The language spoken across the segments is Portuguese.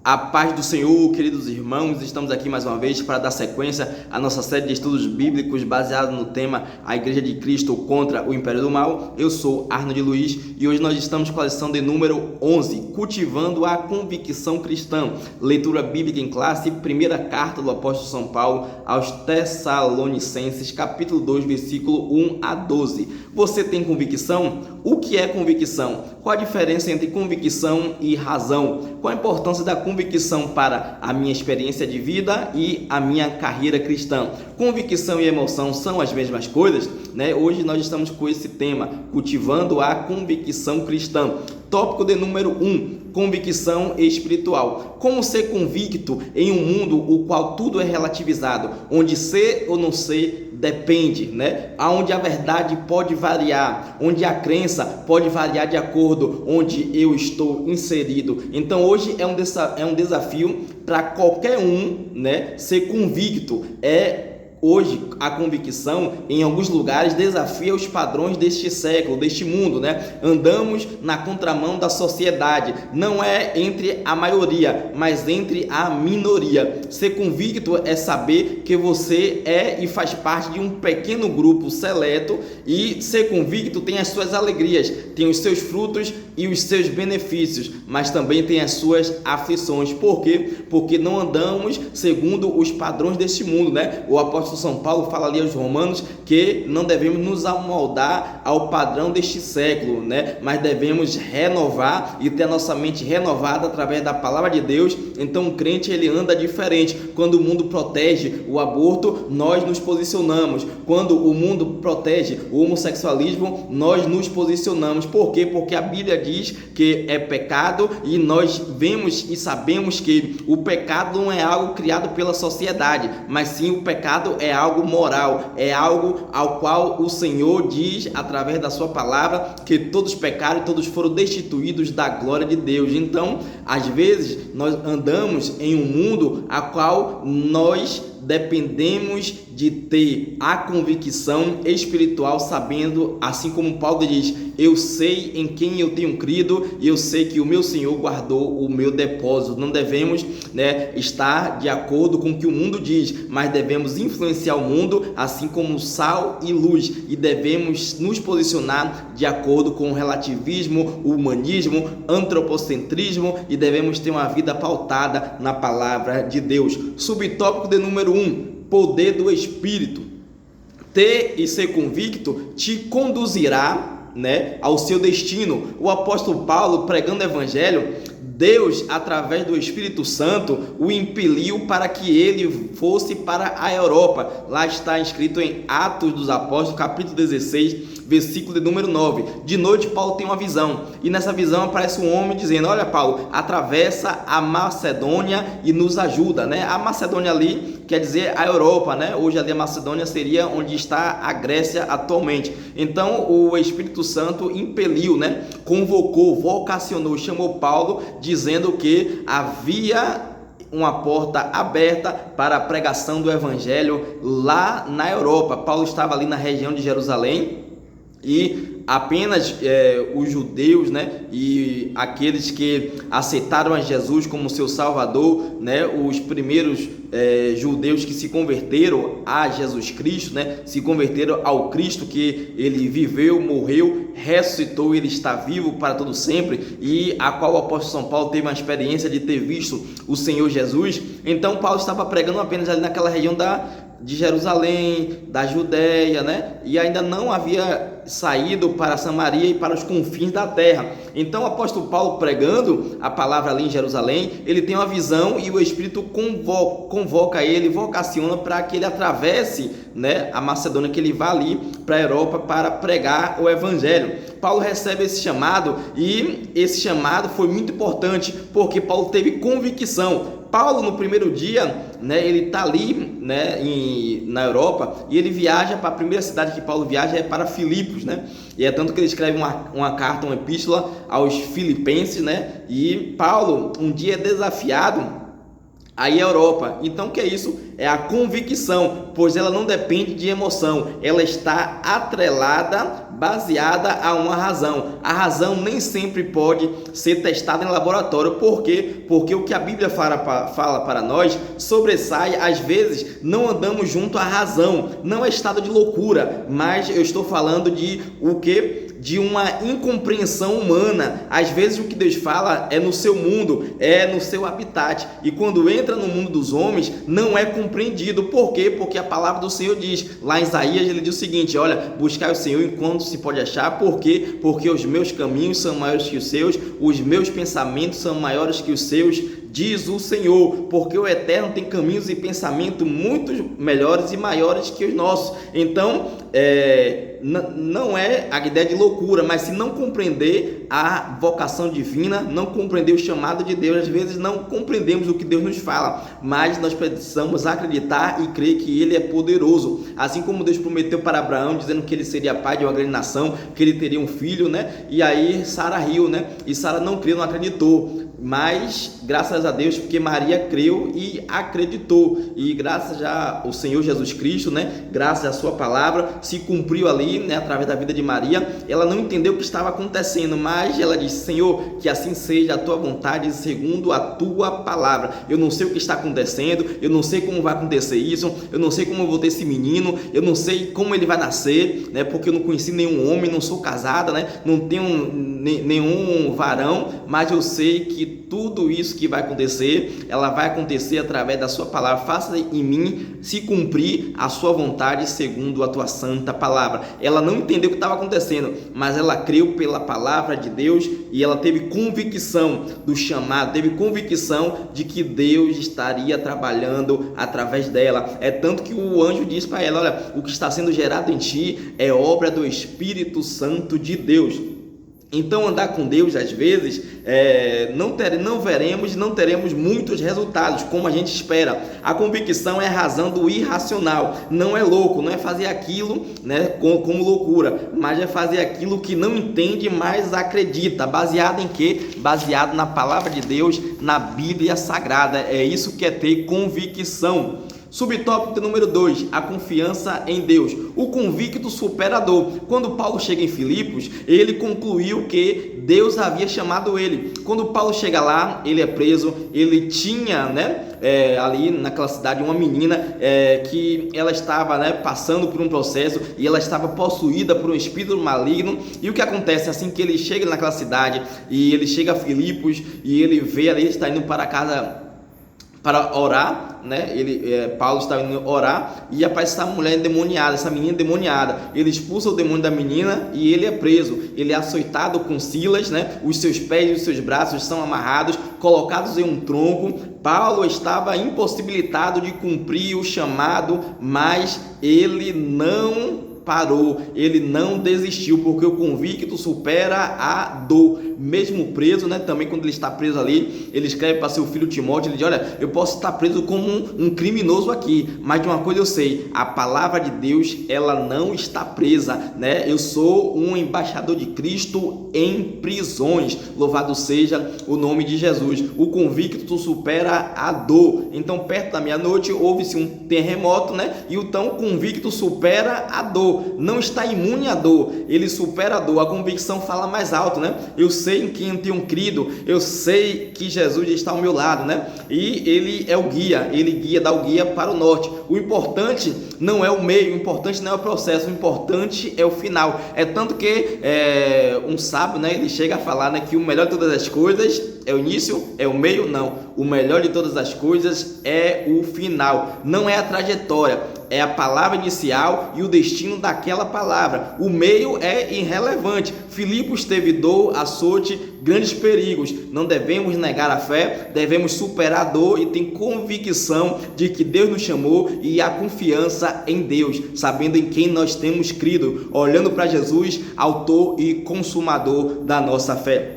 A paz do Senhor, queridos irmãos, estamos aqui mais uma vez para dar sequência à nossa série de estudos bíblicos baseado no tema A Igreja de Cristo contra o Império do Mal. Eu sou Arnold Luiz e hoje nós estamos com a lição de número 11, Cultivando a Convicção Cristã. Leitura bíblica em classe, primeira carta do apóstolo São Paulo aos Tessalonicenses, capítulo 2, versículo 1 a 12. Você tem convicção? O que é convicção? Qual a diferença entre convicção e razão? Qual a importância da convicção para a minha experiência de vida e a minha carreira cristã? Convicção e emoção são as mesmas coisas, né? Hoje nós estamos com esse tema, cultivando a convicção cristã. Tópico de número 1, convicção espiritual. Como ser convicto em um mundo o qual tudo é relativizado, onde ser ou não ser depende, né? Onde a verdade pode variar, onde a crença pode variar de acordo onde eu estou inserido. Então hoje é um desafio para qualquer um, né, ser convicto. Hoje a convicção em alguns lugares desafia os padrões deste século, deste mundo, né? Andamos na contramão da sociedade, não é entre a maioria, mas entre a minoria. Ser convicto é saber que você é e faz parte de um pequeno grupo seleto, e ser convicto tem as suas alegrias, tem os seus frutos e os seus benefícios, mas também tem as suas aflições. Por quê? Porque não andamos segundo os padrões deste mundo, né? O apóstolo São Paulo fala ali aos Romanos que não devemos nos amoldar ao padrão deste século, né? Mas devemos renovar e ter a nossa mente renovada através da palavra de Deus. Então o crente ele anda diferente. Quando o mundo protege o aborto, nós nos posicionamos. Quando o mundo protege o homossexualismo, nós nos posicionamos. Por quê? Porque a Bíblia diz que é pecado, e nós vemos e sabemos que o pecado não é algo criado pela sociedade, mas sim o pecado é algo moral, é algo ao qual o Senhor diz através da sua palavra que todos pecaram e todos foram destituídos da glória de Deus. Então, às vezes, nós andamos em um mundo a qual nós dependemos de ter a convicção espiritual, sabendo, assim como Paulo diz, eu sei em quem eu tenho crido e eu sei que o meu Senhor guardou o meu depósito. Não devemos, né, estar de acordo com o que o mundo diz, mas devemos influenciar o mundo, assim como sal e luz, e devemos nos posicionar de acordo com o relativismo, o humanismo, antropocentrismo, e devemos ter uma vida pautada na palavra de Deus. Subtópico de número 1, poder do Espírito. Ter e ser convicto te conduzirá, né, ao seu destino. O apóstolo Paulo, pregando o evangelho, Deus, através do Espírito Santo, o impeliu para que ele fosse para a Europa. Lá está escrito em Atos dos Apóstolos, capítulo 16, versículo de número 9. De noite, Paulo tem uma visão, e nessa visão aparece um homem dizendo: olha, Paulo, atravessa a Macedônia e nos ajuda, né? A Macedônia ali quer dizer a Europa, né? Hoje ali a Macedônia seria onde está a Grécia atualmente. Então o Espírito Santo impeliu, né? Convocou, vocacionou, chamou Paulo, dizendo que havia uma porta aberta para a pregação do evangelho lá na Europa. Paulo estava ali na região de Jerusalém, e apenas os judeus, né, e aqueles que aceitaram a Jesus como seu Salvador, né, os primeiros judeus que se converteram a Jesus Cristo, né, se converteram ao Cristo que ele viveu, morreu, ressuscitou, ele está vivo para todo sempre, e a qual o apóstolo São Paulo teve uma experiência de ter visto o Senhor Jesus. Então Paulo estava pregando apenas ali naquela região de Jerusalém, da Judéia, né? E ainda não havia saído para Samaria e para os confins da terra. Então o apóstolo Paulo, pregando a palavra ali em Jerusalém, ele tem uma visão e o Espírito convoca ele, vocaciona para que ele atravesse, né, a Macedônia, que ele vá ali para a Europa para pregar o evangelho. Paulo recebe esse chamado, e esse chamado foi muito importante porque Paulo teve convicção. Paulo, no primeiro dia, né, ele está ali, né, na Europa, e ele viaja para a primeira cidade que Paulo viaja, é para Filipos, né? E é tanto que ele escreve uma carta, uma epístola aos filipenses, né? E Paulo um dia é desafiado aí a Europa. Então, o que é isso? É a convicção, pois ela não depende de emoção, ela está atrelada, baseada a uma razão. A razão nem sempre pode ser testada em laboratório. Por quê? Porque o que a Bíblia fala para nós sobressai. Às vezes não andamos junto à razão, não é estado de loucura, mas eu estou falando de o que? De uma incompreensão humana. Às vezes o que Deus fala é no seu mundo, é no seu habitat, e quando entra no mundo dos homens não é compreendido. Por quê? Porque a palavra do Senhor diz, lá em Isaías ele diz o seguinte: olha, buscai o Senhor enquanto se pode achar. Por quê? Porque os meus caminhos são maiores que os seus, os meus pensamentos são maiores que os seus, diz o Senhor. Porque o Eterno tem caminhos e pensamentos muito melhores e maiores que os nossos. Então, não é a ideia de loucura, mas se não compreender a vocação divina, não compreender o chamado de Deus, às vezes não compreendemos o que Deus nos fala, mas nós precisamos acreditar e crer que Ele é poderoso, assim como Deus prometeu para Abraão, dizendo que ele seria pai de uma grande nação, que ele teria um filho, né? E aí Sara riu, né? E Sara não creu, não acreditou, mas graças a Deus, porque Maria creu e acreditou, e graças ao Senhor Jesus Cristo, né? Graças à sua palavra, se cumpriu ali, né? Através da vida de Maria. Ela não entendeu o que estava acontecendo, mas ela disse: Senhor, que assim seja a tua vontade segundo a tua palavra. Eu não sei o que está acontecendo, eu não sei como vai acontecer isso, eu não sei como eu vou ter esse menino, eu não sei como ele vai nascer, né? Porque eu não conheci nenhum homem, não sou casada, né? Não tenho nenhum varão, mas eu sei que tudo isso que vai acontecer, ela vai acontecer através da sua palavra. Faça em mim se cumprir a sua vontade segundo a tua santa palavra. Ela não entendeu o que estava acontecendo, mas ela creu pela palavra de Deus e ela teve convicção do chamado, teve convicção de que Deus estaria trabalhando através dela. É tanto que o anjo diz para ela: olha, o que está sendo gerado em ti é obra do Espírito Santo de Deus. Então, andar com Deus, às vezes, não teremos muitos resultados como a gente espera. A convicção é a razão do irracional. Não é louco, não é fazer aquilo, né, como loucura, mas é fazer aquilo que não entende, mas acredita. Baseado em quê? Baseado na palavra de Deus, na Bíblia Sagrada. É isso que é ter convicção. Subtópico número 2, a confiança em Deus. O convicto superador. Quando Paulo chega em Filipos, ele concluiu que Deus havia chamado ele. Quando Paulo chega lá, ele é preso. Ele tinha, ali naquela cidade, uma menina que ela estava, passando por um processo e ela estava possuída por um espírito maligno. E o que acontece assim que ele chega naquela cidade e ele chega a Filipos e ele vê ali, ele está indo para casa para orar, Paulo estava indo orar e aparece essa mulher endemoniada, essa menina endemoniada. Ele expulsa o demônio da menina e ele é preso. Ele é açoitado com Silas, os seus pés e os seus braços são amarrados, colocados em um tronco. Paulo estava impossibilitado de cumprir o chamado, mas ele não parou, ele não desistiu, porque o convicto supera a dor. Mesmo preso, também quando ele está preso ali, ele escreve para seu filho Timóteo, ele diz: olha, eu posso estar preso como um criminoso aqui, mas de uma coisa eu sei, a palavra de Deus, ela não está presa, eu sou um embaixador de Cristo em prisões. Louvado seja o nome de Jesus. O convicto supera a dor. Então, perto da meia-noite, houve-se um terremoto, e então o convicto supera a dor. Não está imune à dor, ele supera a dor. A convicção fala mais alto, eu sei em quem eu tenho crido, eu sei que Jesus está ao meu lado, e ele é o guia, ele dá o guia para o norte. O importante não é o meio, o importante não é o processo, o importante é o final. É tanto que um sábio, ele chega a falar, que o melhor de todas as coisas é o início, é o meio, não. O melhor de todas as coisas é o final, não é a trajetória, é a palavra inicial e o destino daquela palavra. O meio é irrelevante. Filipos teve dor, açoite, grandes perigos. Não devemos negar a fé, devemos superar a dor e ter convicção de que Deus nos chamou e a confiança em Deus, sabendo em quem nós temos crido, olhando para Jesus, autor e consumador da nossa fé.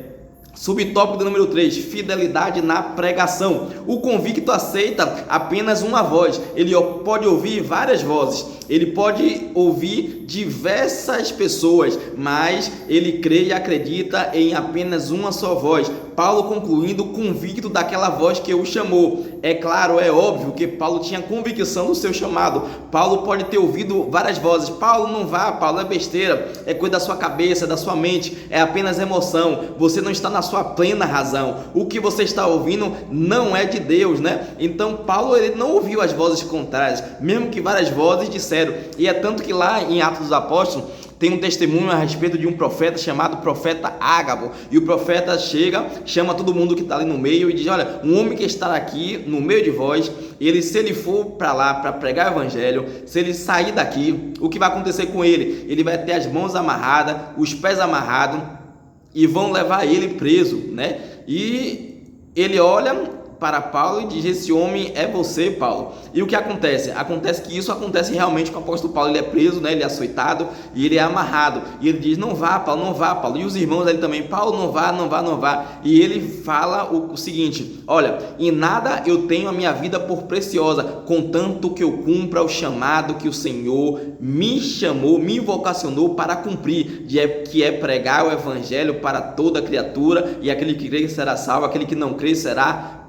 Subtópico número 3, fidelidade na pregação. O convicto aceita apenas uma voz. Ele pode ouvir várias vozes, ele pode ouvir diversas pessoas, mas ele crê e acredita em apenas uma só voz. Paulo concluindo, convicto daquela voz que o chamou. É claro, é óbvio que Paulo tinha convicção do seu chamado. Paulo pode ter ouvido várias vozes. Paulo, não vá, Paulo, é besteira, é coisa da sua cabeça, da sua mente, é apenas emoção, você não está na sua plena razão, o que você está ouvindo não é de Deus, né? Então Paulo, ele não ouviu as vozes contrárias, mesmo que várias vozes disseram, e é tanto que lá em Atos dos Apóstolos tem um testemunho a respeito de um profeta chamado profeta Ágabo, e o profeta chama todo mundo que está ali no meio e diz: olha, um homem que está aqui no meio de vós, se ele for para lá para pregar o evangelho, se ele sair daqui, o que vai acontecer com ele? Ele vai ter as mãos amarradas, os pés amarrados, e vão levar ele preso, né? E ele olha para Paulo e diz: esse homem é você, Paulo. E o que acontece? Acontece que isso acontece realmente com o apóstolo Paulo. Ele é preso, né? Ele é açoitado e ele é amarrado. E ele diz: não vá, Paulo, não vá, Paulo. E os irmãos ali também: Paulo, não vá, não vá, não vá. E ele fala o seguinte: olha, em nada eu tenho a minha vida por preciosa, contanto que eu cumpra o chamado que o Senhor me chamou, me vocacionou para cumprir, que é pregar o evangelho para toda criatura, e aquele que crê será salvo, aquele que não crê será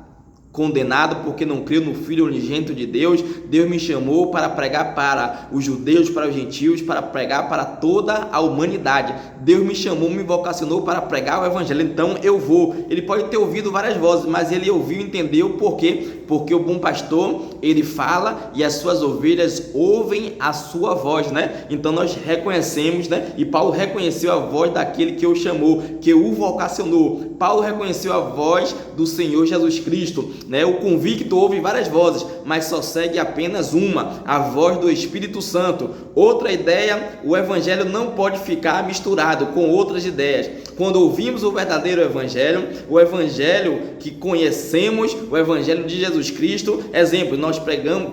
condenado, porque não creu no Filho unigênito de Deus. Deus me chamou para pregar para os judeus, para os gentios, para pregar para toda a humanidade. Deus me chamou, me vocacionou para pregar o evangelho, então eu vou. Ele pode ter ouvido várias vozes, mas ele ouviu e entendeu por quê? Porque o bom pastor, ele fala e as suas ovelhas ouvem a sua voz, né? Então nós reconhecemos, né? E Paulo reconheceu a voz daquele que o chamou, que o vocacionou. Paulo reconheceu a voz do Senhor Jesus Cristo, né? O convicto ouve várias vozes, mas só segue apenas uma, a voz do Espírito Santo. Outra ideia: o evangelho não pode ficar misturado com outras ideias. Quando ouvimos o verdadeiro evangelho, o evangelho que conhecemos, o evangelho de Jesus Cristo, exemplo, nós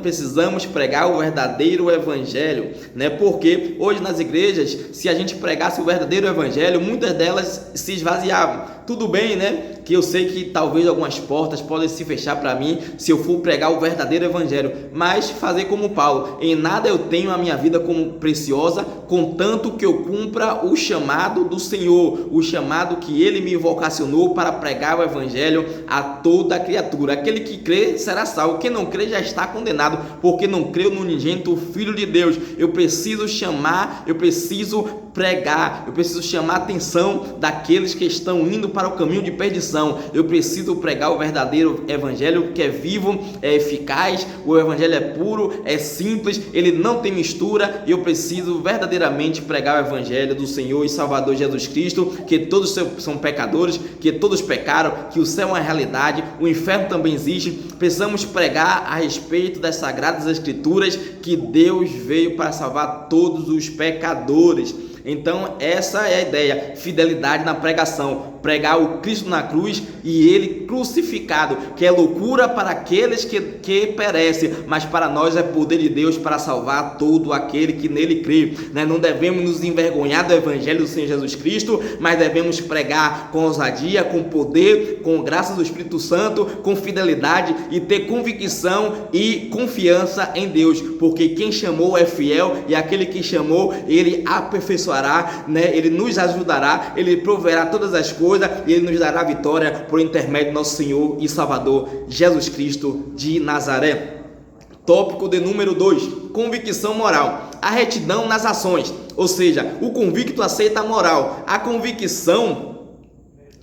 precisamos pregar o verdadeiro evangelho, né? Porque hoje nas igrejas, se a gente pregasse o verdadeiro evangelho, muitas delas se esvaziavam. Tudo bem, né? Que eu sei que talvez algumas portas podem se fechar para mim se eu for pregar o verdadeiro evangelho, mas fazer como Paulo: em nada eu tenho a minha vida como preciosa, contanto que eu cumpra o chamado do Senhor, o chamado que ele me vocacionou para pregar o evangelho a toda criatura. Aquele que crê será salvo, quem não crê já está condenado, porque não creu no unigênito Filho de Deus. Eu preciso chamar, eu preciso pregar, eu preciso chamar a atenção daqueles que estão indo para o caminho de perdição. Eu preciso pregar o verdadeiro evangelho, que é vivo, é eficaz, o evangelho é puro, é simples, ele não tem mistura, e eu preciso verdadeiramente pregar o evangelho do Senhor e Salvador Jesus Cristo, que todos são pecadores, que todos pecaram, que o céu é uma realidade, o inferno também existe. Precisamos pregar a respeito das Sagradas Escrituras, que Deus veio para salvar todos os pecadores. Então essa é a ideia: fidelidade na pregação, pregar o Cristo na cruz e ele crucificado, que é loucura para aqueles que perecem, mas para nós é poder de Deus para salvar todo aquele que nele crê, né? Não devemos nos envergonhar do evangelho do Senhor Jesus Cristo, mas devemos pregar com ousadia, com poder, com graça do Espírito Santo, com fidelidade, e ter convicção e confiança em Deus, porque quem chamou é fiel, e aquele que chamou, ele aperfeiçoará, né? Ele nos ajudará, ele proverá todas as coisas, e ele nos dará vitória por intermédio do nosso Senhor e Salvador Jesus Cristo de Nazaré. Tópico de número 2: convicção moral, a retidão nas ações. Ou seja, o convicto aceita a moral, a convicção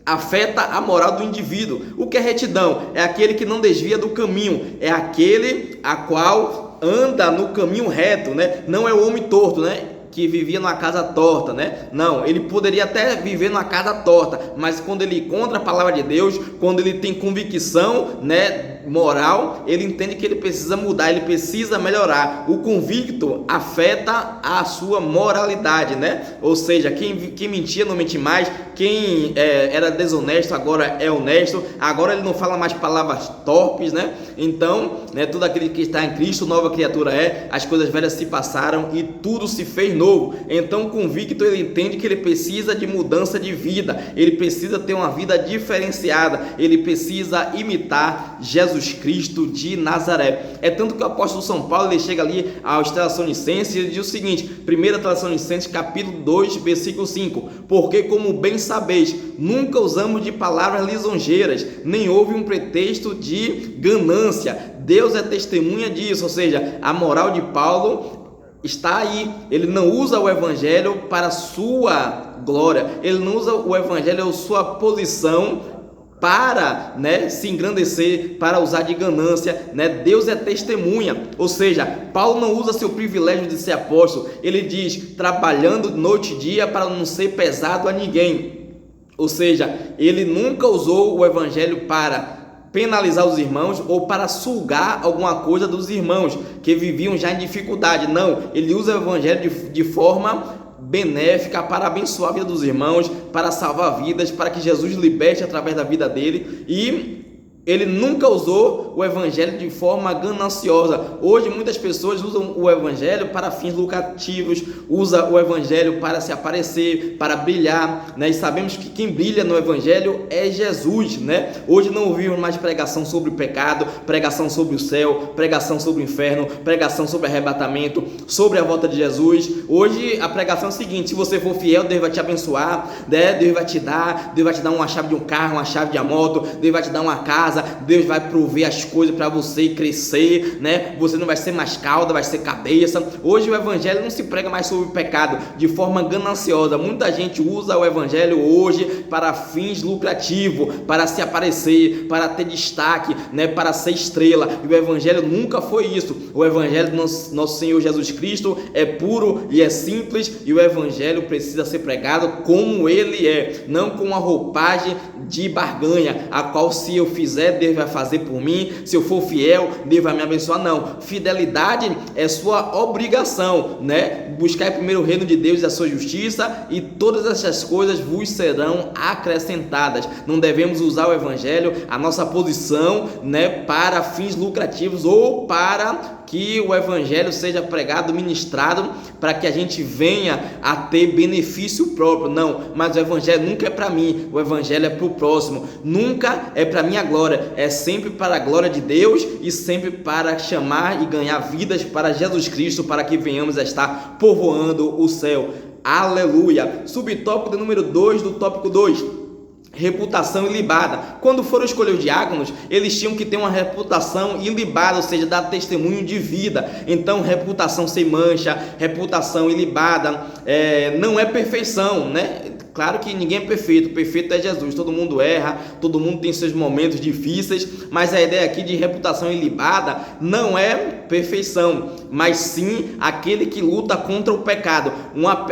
afeta a moral do indivíduo. O que é retidão? É aquele que não desvia do caminho, é aquele a qual anda no caminho reto, né? Não é o homem torto, né? Que vivia numa casa torta, né? Não, ele poderia até viver numa casa torta, mas quando ele encontra a palavra de Deus, quando ele tem convicção, né, moral, ele entende que ele precisa mudar, ele precisa melhorar. O convicto afeta a sua moralidade, né? Ou seja, quem mentia não mente mais, quem era desonesto agora é honesto, agora ele não fala mais palavras torpes, né? Então, né, todo aquele que está em Cristo, nova criatura é, as coisas velhas se passaram e tudo se fez novo. novo. Então, convicto, ele entende que ele precisa de mudança de vida, ele precisa ter uma vida diferenciada, ele precisa imitar Jesus Cristo de Nazaré. É tanto que o apóstolo São Paulo, ele chega ali aos Tessalonicenses e ele diz o seguinte, 1 Tessalonicenses capítulo 2, versículo 5, porque como bem sabeis, nunca usamos de palavras lisonjeiras, nem houve um pretexto de ganância. Deus é testemunha disso, ou seja, a moral de Paulo está aí. Ele não usa o evangelho para sua glória, ele não usa o evangelho, sua posição para, se engrandecer, para usar de ganância, Deus é testemunha, ou seja, Paulo não usa seu privilégio de ser apóstolo, ele diz, trabalhando noite e dia para não ser pesado a ninguém, ou seja, ele nunca usou o evangelho para penalizar os irmãos ou para sugar alguma coisa dos irmãos que viviam já em dificuldade. Não, ele usa o evangelho de forma benéfica para abençoar a vida dos irmãos, para salvar vidas, para que Jesus liberte através da vida dele, e ele nunca usou o evangelho de forma gananciosa. Hoje muitas pessoas usam o evangelho para fins lucrativos, usa o evangelho para se aparecer, para brilhar, e sabemos que quem brilha no evangelho é Jesus, Hoje não ouvimos mais pregação sobre o pecado, pregação sobre o céu, pregação sobre o inferno, pregação sobre arrebatamento, sobre a volta de Jesus. Hoje a pregação é o seguinte: se você for fiel, Deus vai te abençoar, Deus vai te dar uma chave de um carro, uma chave de uma moto, Deus vai te dar uma casa, Deus vai prover as coisas para você crescer, Você não vai ser mais cauda, vai ser cabeça. Hoje o evangelho não se prega mais sobre o pecado de forma gananciosa. Muita gente usa o evangelho hoje para fins lucrativos, para se aparecer, para ter destaque, para ser estrela. E o evangelho nunca foi isso. O evangelho do nosso Senhor Jesus Cristo é puro e é simples, e o evangelho precisa ser pregado como ele é, não com uma roupagem de barganha, a qual se eu fizer, Deus vai fazer por mim, se eu for fiel, Deus vai me abençoar. Não, fidelidade é sua obrigação, Buscar primeiro o reino de Deus e a sua justiça, e todas essas coisas vos serão acrescentadas. Não devemos usar o evangelho, a nossa posição, para fins lucrativos ou para que o evangelho seja pregado, ministrado, para que a gente venha a ter benefício próprio. Não, mas o evangelho nunca é para mim, o evangelho é para o próximo, nunca é para minha glória, é sempre para a glória de Deus e sempre para chamar e ganhar vidas para Jesus Cristo, para que venhamos a estar povoando o céu. Aleluia! Subtópico de número 2 do tópico 2. Reputação ilibada. Quando foram escolher os diáconos, eles tinham que ter uma reputação ilibada, ou seja, dar testemunho de vida. Então, reputação sem mancha, reputação ilibada, não é perfeição, Claro que ninguém é perfeito, perfeito é Jesus, todo mundo erra, todo mundo tem seus momentos difíceis, mas a ideia aqui de reputação ilibada não é perfeição, mas sim aquele que luta contra o pecado.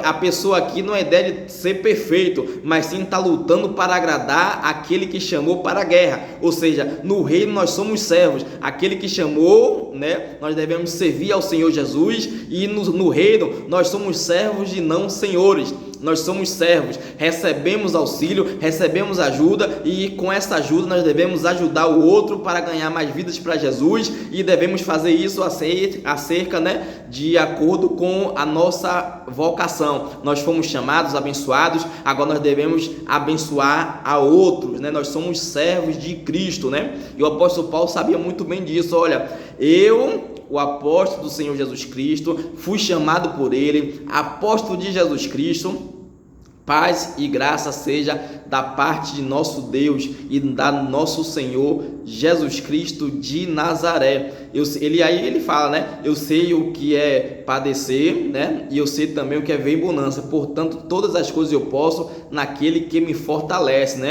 A pessoa aqui não é ideia de ser perfeito, mas sim está lutando para agradar aquele que chamou para a guerra, ou seja, no reino nós somos servos, aquele que chamou, nós devemos servir ao Senhor Jesus, e no reino nós somos servos e não senhores. Nós somos servos, recebemos auxílio, recebemos ajuda, e com essa ajuda nós devemos ajudar o outro para ganhar mais vidas para Jesus, e devemos fazer isso acerca, de acordo com a nossa vocação. Nós fomos chamados, abençoados, agora nós devemos abençoar a outros, Nós somos servos de Cristo, E o apóstolo Paulo sabia muito bem disso. Olha, o apóstolo do Senhor Jesus Cristo, fui chamado por ele, apóstolo de Jesus Cristo. Paz e graça seja da parte de nosso Deus e da nosso Senhor Jesus Cristo de Nazaré. Ele fala, eu sei o que é padecer, e eu sei também o que é ver em bonança. Portanto, todas as coisas eu posso naquele que me fortalece,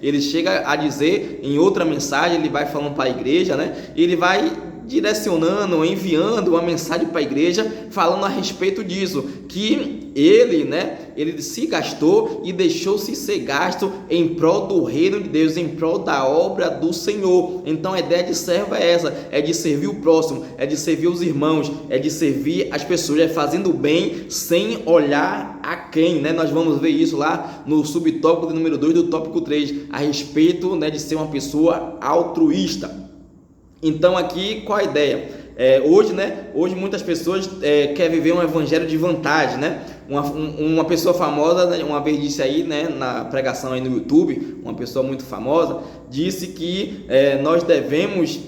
Ele chega a dizer em outra mensagem, ele vai falando para a igreja, ele vai direcionando, enviando uma mensagem para a igreja, falando a respeito disso, que ele se gastou e deixou-se ser gasto em prol do reino de Deus, em prol da obra do Senhor. Então a ideia de servo é essa, é de servir o próximo, é de servir os irmãos, é de servir as pessoas, é fazendo o bem sem olhar a quem, Nós vamos ver isso lá no subtópico de número 2 do tópico 3, a respeito, de ser uma pessoa altruísta. Então aqui qual a ideia? Hoje muitas pessoas querem viver um evangelho de vantagem, Uma pessoa famosa, né, uma vez disse aí, né, na pregação aí no YouTube, uma pessoa muito famosa, disse que nós devemos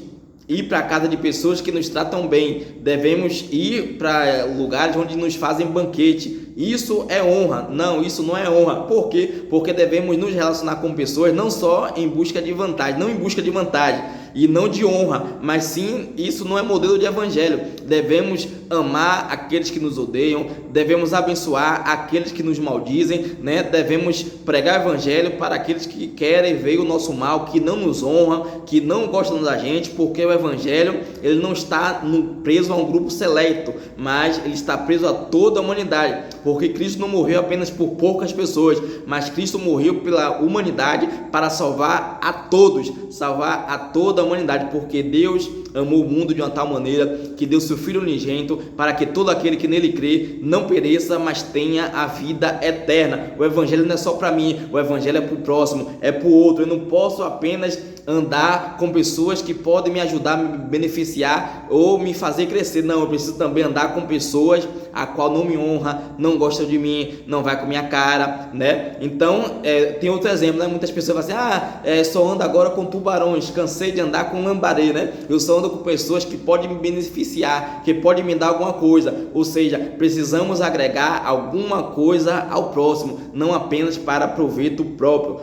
ir para a casa de pessoas que nos tratam bem, devemos ir para lugares onde nos fazem banquete. Isso é honra? Não, isso não é honra. Por quê? Porque devemos nos relacionar com pessoas não só em busca de vantagem, não em busca de vantagem e não de honra, mas sim, isso não é modelo de evangelho. Devemos amar aqueles que nos odeiam, devemos abençoar aqueles que nos maldizem, né? Devemos pregar evangelho para aqueles que querem ver o nosso mal, que não nos honram, que não gostam da gente, porque o evangelho ele não está preso a um grupo seleto, mas ele está preso a toda a humanidade, porque Cristo não morreu apenas por poucas pessoas, mas Cristo morreu pela humanidade para salvar a todos, salvar a toda a humanidade, porque Deus amou o mundo de uma tal maneira que deu seu Filho unigênito para que todo aquele que nele crê não pereça, mas tenha a vida eterna. O evangelho não é só para mim, o evangelho é para o próximo, é para o outro. Eu não posso apenas andar com pessoas que podem me ajudar, me beneficiar ou me fazer crescer. Não, eu preciso também andar com pessoas a qual não me honra, não gosta de mim, não vai com minha cara, né? Então, tem outro exemplo, né? Muitas pessoas falam assim, só ando agora com tubarões, cansei de andar com lambaré, né? Eu só ando com pessoas que podem me beneficiar, que podem me dar alguma coisa. Ou seja, precisamos agregar alguma coisa ao próximo, não apenas para proveito próprio.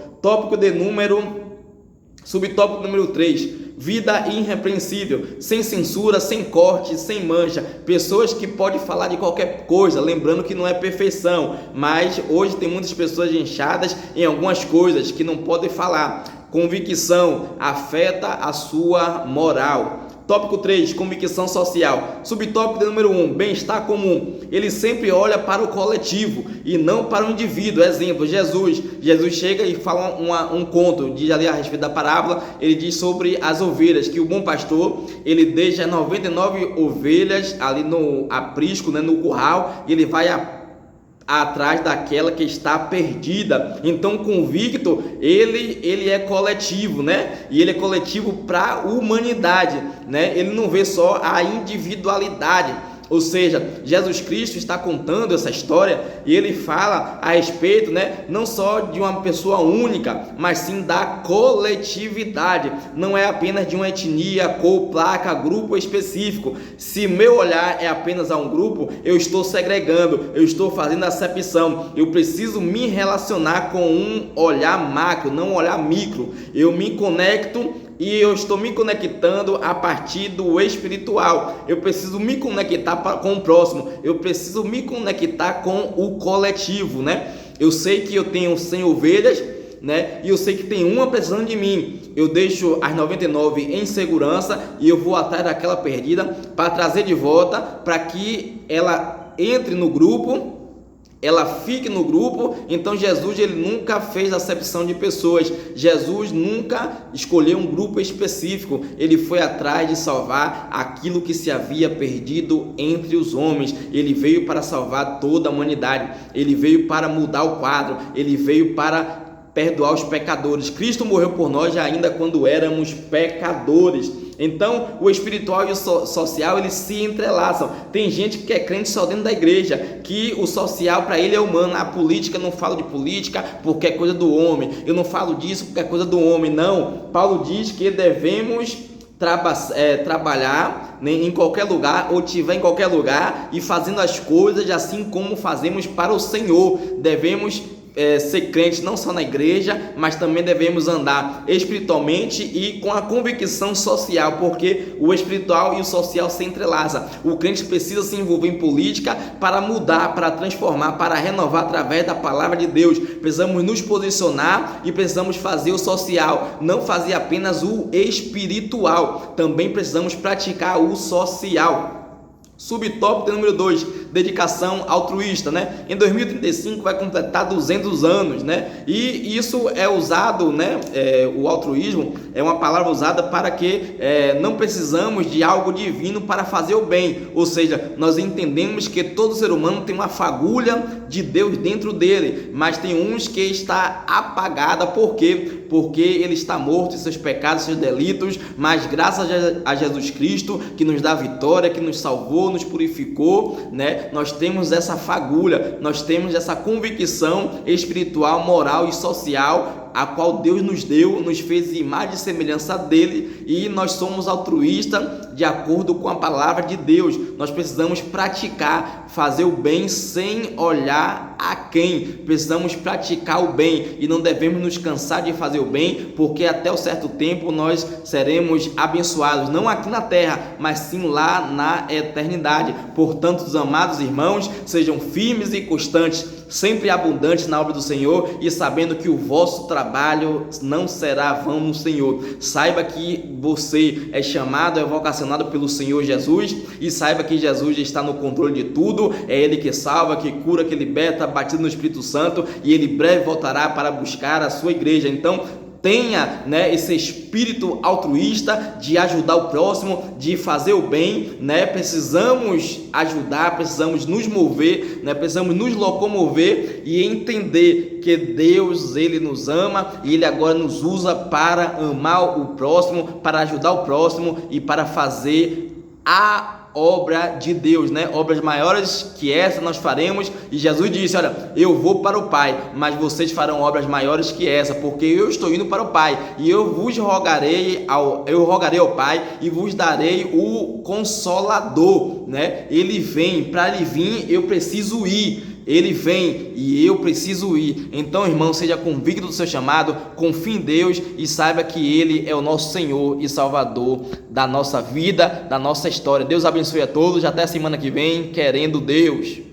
Subtópico número 3, vida irrepreensível, sem censura, sem corte, sem mancha, pessoas que podem falar de qualquer coisa, lembrando que não é perfeição, mas hoje tem muitas pessoas inchadas em algumas coisas que não podem falar. Convicção afeta a sua moral. Tópico 3, convicção social. Subtópico número 1, bem-estar comum. Ele sempre olha para o coletivo e não para o indivíduo. Exemplo, Jesus chega e fala um conto, diz ali a respeito da parábola, ele diz sobre as ovelhas, que o bom pastor, ele deixa 99 ovelhas ali no aprisco, né, no curral, e ele vai atrás daquela que está perdida. Então, convicto, ele é coletivo, né? E ele é coletivo para a humanidade, né? Ele não vê só a individualidade. Ou seja, Jesus Cristo está contando essa história e ele fala a respeito, né, não só de uma pessoa única, mas sim da coletividade. Não é apenas de uma etnia, cor, placa, grupo específico. Se meu olhar é apenas a um grupo, eu estou segregando, eu estou fazendo acepção. Eu preciso me relacionar com um olhar macro, não um olhar micro. Eu me conecto e eu estou me conectando a partir do espiritual. Eu preciso me conectar com o próximo, eu preciso me conectar com o coletivo, né? Eu sei que eu tenho 100 ovelhas, né? E eu sei que tem uma precisando de mim. Eu deixo as 99 em segurança e eu vou atrás daquela perdida para trazer de volta, para que ela entre no grupo, ela fique no grupo. Então Jesus, ele nunca fez acepção de pessoas. Jesus nunca escolheu um grupo específico. Ele foi atrás de salvar aquilo que se havia perdido entre os homens. Ele veio para salvar toda a humanidade. Ele veio para mudar o quadro. Ele veio para perdoar os pecadores. Cristo morreu por nós ainda quando éramos pecadores. Então, o espiritual e o social, eles se entrelaçam. Tem gente que é crente só dentro da igreja, que o social para ele é humano. A política, não falo de política porque é coisa do homem. Eu não falo disso porque é coisa do homem. Não. Paulo diz que devemos trabalhar, né, em qualquer lugar, ou estiver em qualquer lugar, e fazendo as coisas assim como fazemos para o Senhor. Devemos ser crentes não só na igreja, mas também devemos andar espiritualmente e com a convicção social, porque o espiritual e o social se entrelaçam. O crente precisa se envolver em política para mudar, para transformar, para renovar através da palavra de Deus. Precisamos nos posicionar e precisamos fazer o social, não fazer apenas o espiritual, também precisamos praticar o social. Subtópico número 2, dedicação altruísta, né? Em 2035 vai completar 200 anos, né? E isso é usado, né? O altruísmo é uma palavra usada para que não precisamos de algo divino para fazer o bem. Ou seja, nós entendemos que todo ser humano tem uma fagulha de Deus dentro dele, mas tem uns que está apagada. Por quê? porque ele está morto em seus pecados, seus delitos, mas graças a Jesus Cristo, que nos dá vitória, que nos salvou, nos purificou, né? Nós temos essa fagulha, nós temos essa convicção espiritual, moral e social, a qual Deus nos deu, nos fez imagem e semelhança dele, e nós somos altruístas de acordo com a palavra de Deus. Nós precisamos praticar, fazer o bem sem olhar a quem. Precisamos praticar o bem e não devemos nos cansar de fazer o bem, porque até um certo tempo nós seremos abençoados, não aqui na terra, mas sim lá na eternidade. Portanto, os amados irmãos, sejam firmes e constantes, sempre abundantes na obra do Senhor, e sabendo que o vosso trabalho não será vão no Senhor. Saiba que você é chamado, é vocacionado pelo Senhor Jesus, e saiba que Jesus está no controle de tudo. É Ele que salva, que cura, que liberta, batido no Espírito Santo, e Ele breve voltará para buscar a sua igreja. Então tenha, né, esse espírito altruísta de ajudar o próximo, de fazer o bem, né? Precisamos ajudar, precisamos nos mover, né? Precisamos nos locomover e entender que Deus, Ele nos ama, e Ele agora nos usa para amar o próximo, para ajudar o próximo e para fazer a obra de Deus, né? Obras maiores que essa nós faremos, e Jesus disse: olha, eu vou para o Pai, mas vocês farão obras maiores que essa, porque eu estou indo para o Pai, e eu rogarei ao Pai e vos darei o Consolador, né? Ele vem, para ele vir eu preciso ir. Ele vem e eu preciso ir. Então, irmão, seja convicto do seu chamado, confie em Deus e saiba que Ele é o nosso Senhor e Salvador da nossa vida, da nossa história. Deus abençoe a todos. Até a semana que vem, querendo Deus.